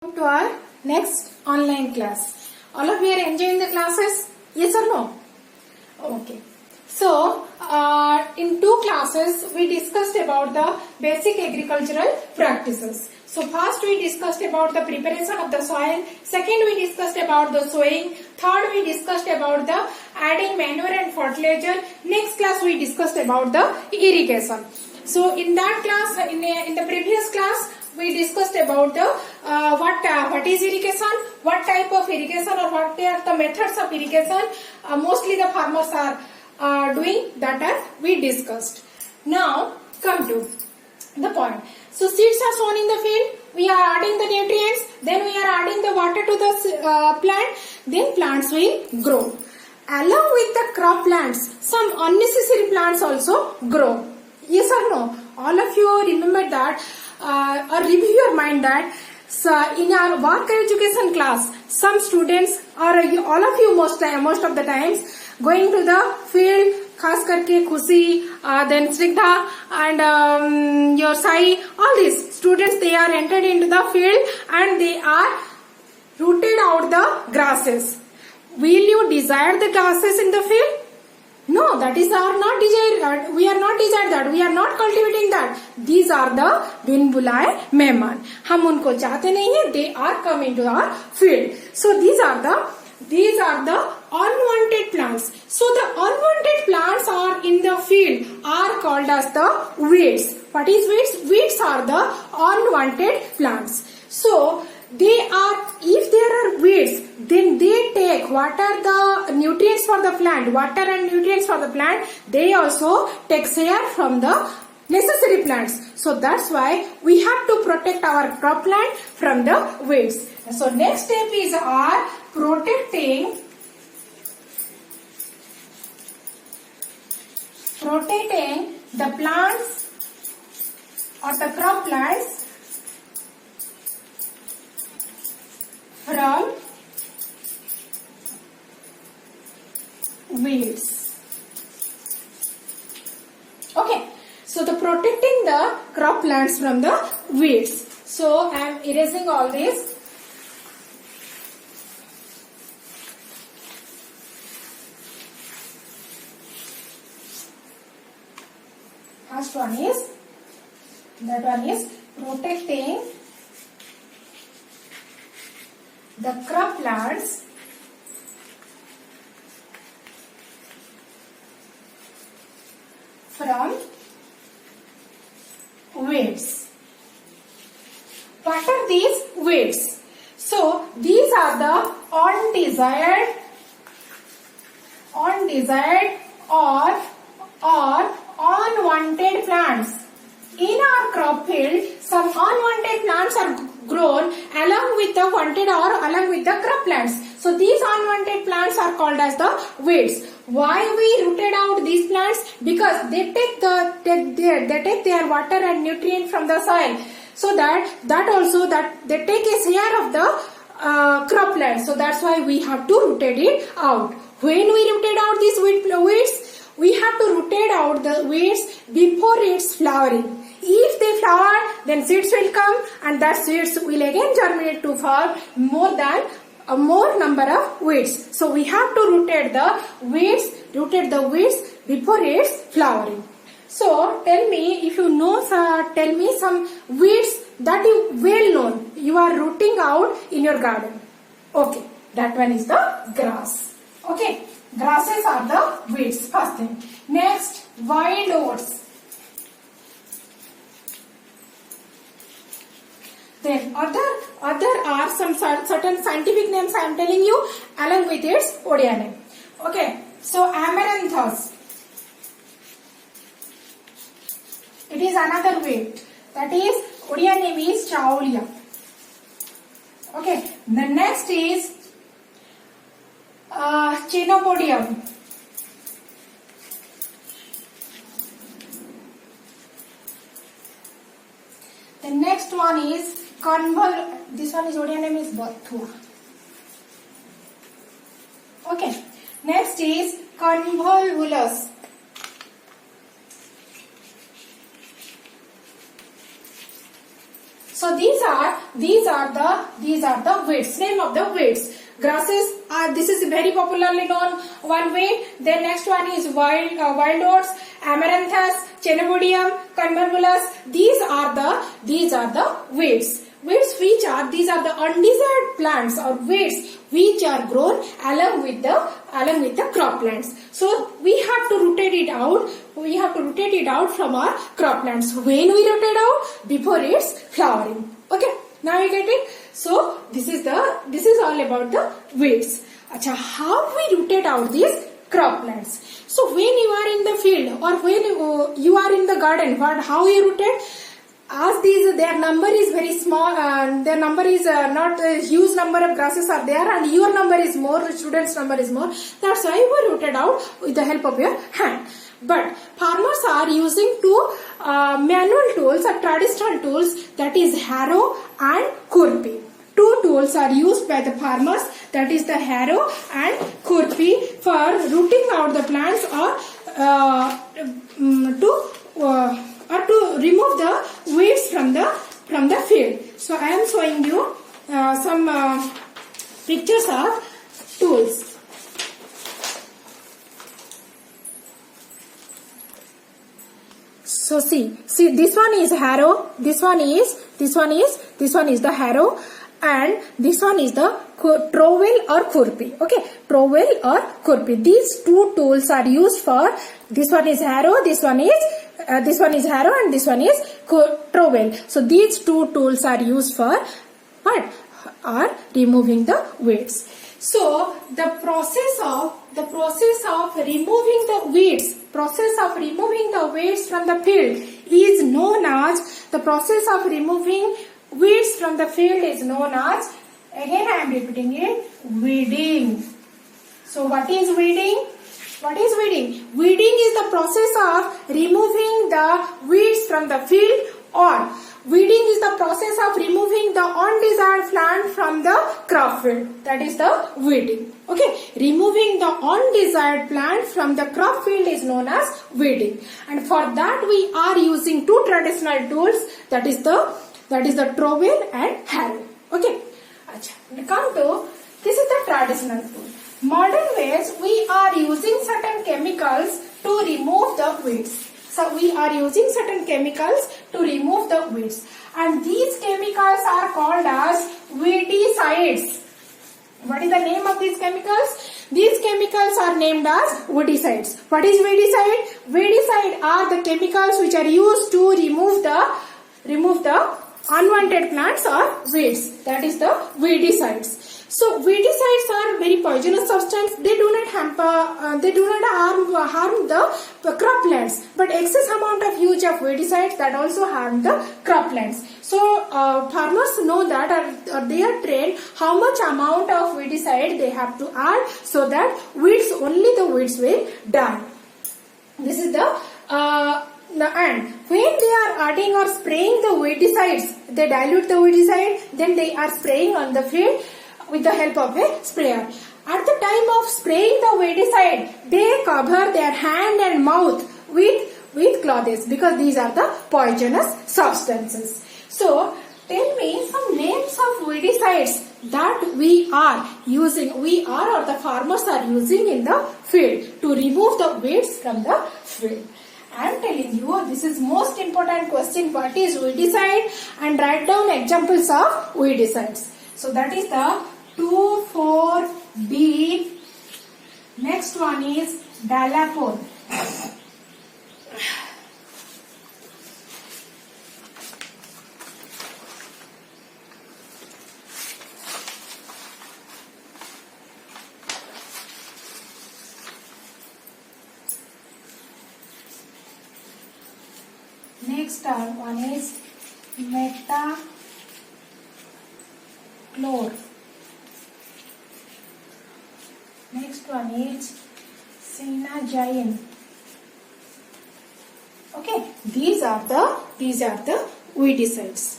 To our next online class. All of you are enjoying the classes? Yes or no? Okay. So, in two classes we discussed about the basic agricultural practices. So, first we discussed about the preparation of the soil. Second we discussed about the sowing. Third we discussed about the adding manure and fertilizer. Next class we discussed about the irrigation. So, in that class, in the previous class, we discussed about the what is irrigation, what type of irrigation or what are the methods of irrigation mostly the farmers are doing, that are we discussed. Now come to the point. So seeds are sown in the field, we are adding the nutrients, then we are adding the water to the plant, then plants will grow. Along with the crop plants, some unnecessary plants also grow. Yes or no? All of you remember that or review your mind that in our work education class, some students or all of you most of the times going to the field, खास करके खुशी, then Snigdha and your Sai, all these students, they are entered into the field and they are rooted out the grasses. Will you desire the grasses in the field? No, that is our not desire. We are not desire that. We are not cultivating that. These are the बिन बुलाए मेहमान. हम उनको चाहते नहीं हैं. They are coming to our field. So these are the unwanted plants. So the unwanted plants are in the field are called as the weeds. What is weeds? Weeds are the unwanted plants. So they are, if there are weeds, then they take what are the nutrients for the plant, water and nutrients for the plant, they also take share from the necessary plants. So that's why we have to protect our crop plant from the weeds. So next step is our protecting the plants or the crop plants from weeds. Okay, so the protecting the crop plants from the weeds. So I am erasing all this. First one is, that one is protecting the crop plants from weeds. What are these weeds? So these are the undesired or unwanted plants. In our crop field, some unwanted plants are grown along with the wanted or along with the crop plants. So these unwanted plants are called as the weeds. Why we rooted out these plants? Because they take their water and nutrient from the soil. So that also they take a share of the crop plants. So that's why we have to rooted it out. When we rooted out these weeds, we have to rooted out the weeds before it's flowering. If they flower, then seeds will come and that seeds will again germinate to form more number of weeds. So we have to rooted the weeds before it's flowering. So tell me, if you know, tell me some weeds that you well known you are rooting out in your garden. Okay, that one is the grass. Okay, grasses are the weeds. First thing. Next, wild oats. Then other are some certain scientific names I am telling you along with its Odia name. Okay, so amaranthus. It is another weed. That is Odia name is Chaolia. Okay, the next is Chenopodium. The next one is this one is Odia name is Bathua. Okay. Next is convolvulus. So these are the weeds. Name of the weeds. Grasses are, this is very popularly known one weed. Then next one is wild oats, amaranthus, chenopodium, convolvulus. These are the weeds. These are the undesired plants or weeds which are grown along with the croplands. So we have to rotate it out. We have to rotate it out from our croplands. When we rotate out? Before it's flowering. Okay. Now you get it. So this is all about the weeds. Acha, how we rotate out these croplands? So when you are in the field or when you are in the garden, how you rotate? As their number is very small, their number is not a huge number of grasses are there, and your number is more, students' number is more. That's why we rotate out with the help of your hand. But farmers are using two manual tools or traditional tools, that is harrow and kurpi. Two tools are used by the farmers, that is the harrow and kurpi, for rooting out the plants or to remove the weeds from the field. So I am showing you some pictures of tools. So see this one is harrow, this one is the harrow, and this one is the trowel or kurpi. Okay, trowel or kurpi. These two tools are used for, this one is harrow, this one is harrow, and this one is trowel. So these two tools are used for what? Are removing the weeds. So the process of removing the weeds, from the field is known as, the process of removing weeds from the field is known as, again I am repeating it, weeding. So what is weeding? What is weeding? Weeding is the process of removing the weeds from the field, or weeding is the process of removing the undesired plant from the crop field. That is the weeding. Okay, removing the undesired plant from the crop field is known as weeding. And for that we are using two traditional tools, that is the trowel and harrow. Okay. Acha, come to, this is the traditional tool. Modern ways, we are using certain chemicals to remove the weeds. So we are using certain chemicals to remove the weeds, and these chemicals are called as weedicides. What is the name of these chemicals? These chemicals are named as weedicides. What is weedicide? Weedicide are the chemicals which are used to remove the unwanted plants or weeds. That is the weedicides. So weedicides are very poisonous substance. They do not harm the croplands, but excess amount of use of weedicides that also harm the croplands. So farmers know that, or they are trained how much amount of weedicide they have to add, so that only the weeds will die. This is and when they are adding or spraying the weedicides, they dilute the weedicide, then they are spraying on the field with the help of a sprayer. At the time of spraying the weedicide, they cover their hand and mouth with clothes, because these are the poisonous substances. So tell me some names of weedicides that we are using, or the farmers are using in the field to remove the weeds from the field. I am telling you, this is most important question, what is weedicide, and write down examples of weedicides. So that is the 2,4-B. Next one is Dalapon. Next one is Metachlor. Next one is Cynagyne. Okay, these are the weedicides.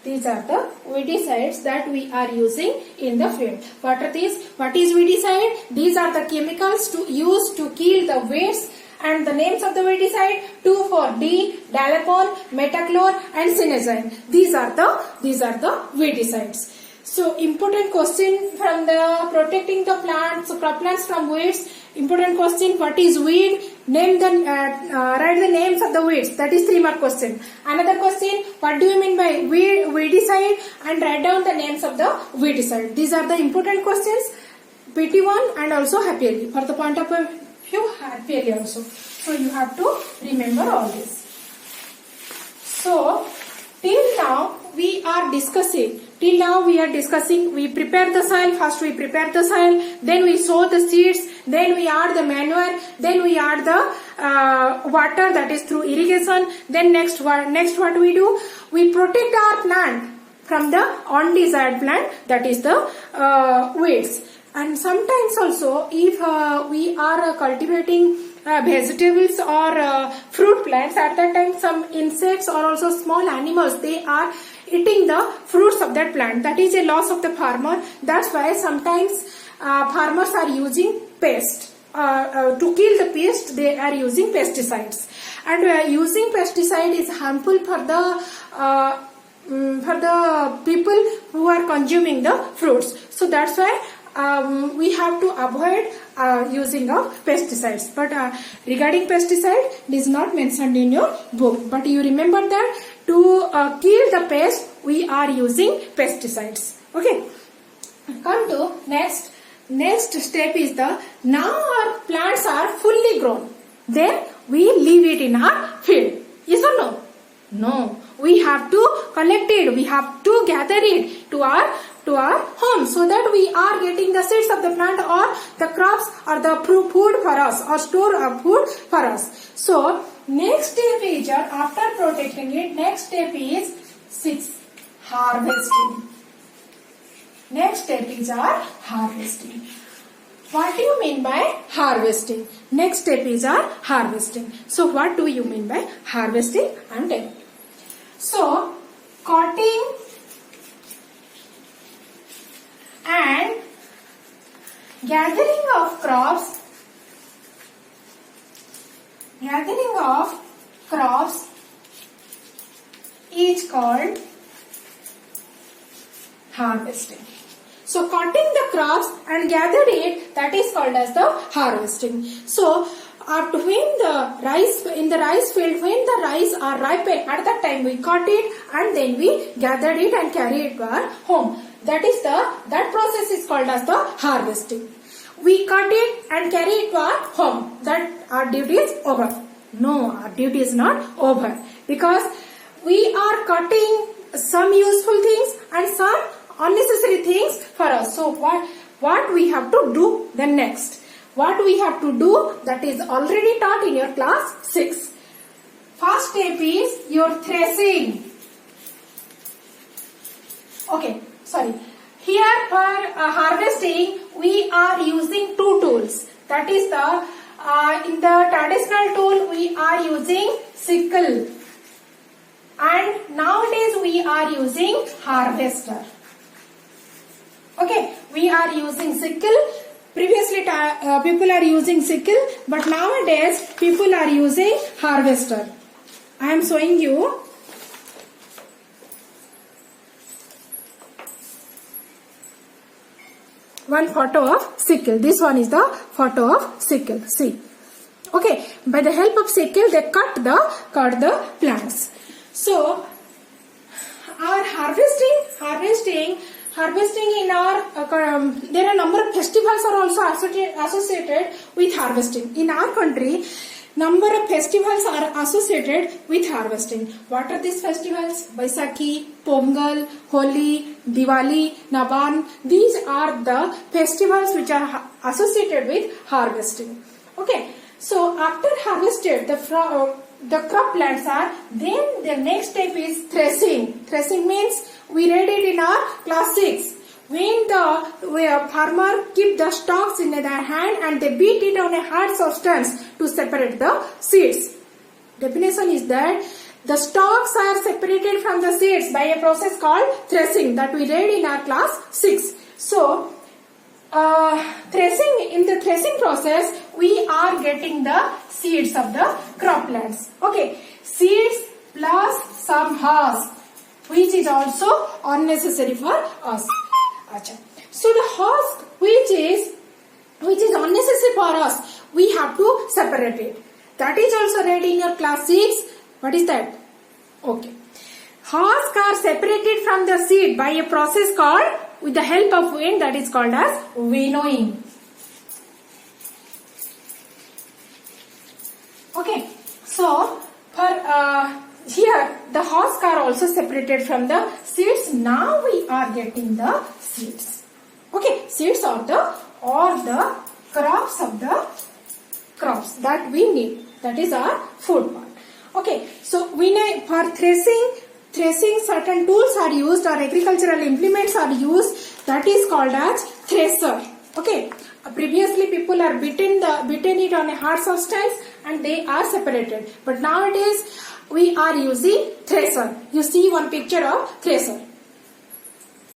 These are the weedicides that we are using in the field. What are these? What is weedicide? These are the chemicals used to kill the weeds And the names of the weedicide: 2 for D, Dalapon, Metachlor, and Cinezine. These are the weedicides. So important question from the protecting the plants, crop plants from weeds. Important question: what is weed? Name the write the names of the weeds. That is 3 mark question. Another question: what do you mean by weedicide? And write down the names of the weedicide. These are the important questions. PT1 and also happy yearly. For the point of view, happy yearly also. So you have to remember all this. So till now we are discussing. We prepare the soil. First we prepare the soil. Then we sow the seeds. Then we add the manure. Then we add the water, that is through irrigation. Then next what we do? We protect our plant from the undesired plant, that is the weeds. And sometimes also if we are cultivating vegetables or fruit plants, at that time some insects or also small animals, they are eating the fruits of that plant. That is a loss of the farmer. That's why sometimes farmers are using pest. To kill the pest, they are using pesticides. And using pesticide is harmful for the people who are consuming the fruits. So that's why we have to avoid using of pesticides. But regarding pesticide, it is not mentioned in your book. But you remember that to kill the pest, we are using pesticides. Okay. Come to next step is now our plants are fully grown. Then we leave it in our field. Yes or no? No. We have to collect it. We have to gather it to our home, so that we are getting the seeds of the plant or the crops or the food for us, or store of food for us. So next step is, after protecting it, next step is 6, harvesting. Next step is our harvesting. What do you mean by harvesting? Next step is our harvesting. So what do you mean by harvesting? And then, so cutting and gathering of crops is called harvesting. So cutting the crops and gather it, that is called as the harvesting. So when the rice field, when the rice are ripened, at that time we cut it and then we gathered it and carry it to our home. That process is called as the harvesting. We cut it and carry it to our home. That our duty is over. No, our duty is not over, because we are cutting some useful things and some unnecessary things for us. So what we have to do then next? What we have to do, that is already taught in your class 6. First step is your threshing. Okay, sorry. Here for harvesting, we are using 2 tools. That is in the traditional tool we are using sickle, and nowadays we are using harvester. Okay, we are using sickle. Previously people are using sickle, but nowadays people are using harvester. I am showing you. One photo of sickle. This one is the photo of sickle. See. Okay. By the help of sickle, they cut the plants. So our harvesting in our there are number of festivals are also associated with harvesting. In our country, number of festivals are associated with harvesting. What are these festivals? Baisakhi, Pongal, Holi, Diwali, Naban. These are the festivals which are associated with harvesting. Okay. So after harvested, the crop plants are, then the next step is threshing. Threshing means, we read it in our class 6. When the farmer keep the stalks in their hand and they beat it on a hard substance to separate the seeds. Definition is that the stalks are separated from the seeds by a process called threshing, that we read in our class 6. So in the threshing process, we are getting the seeds of the croplands. Okay, seeds plus some husk, which is also unnecessary for us. Achha. So the husk which is unnecessary for us, we have to separate it. That is also read in your class 6. What is that? Okay. Husks are separated from the seed by a process called, with the help of wind, that is called as winnowing. Okay. So for here the husks are also separated from the seeds. Now we are getting the seeds. Okay, seeds are the crops of the crops that we need. That is our food part. Okay, so we know for threshing certain tools are used or agricultural implements are used. That is called as thresher. Okay, previously people are beaten it on a hard substance and they are separated. But nowadays we are using thresher. You see one picture of thresher.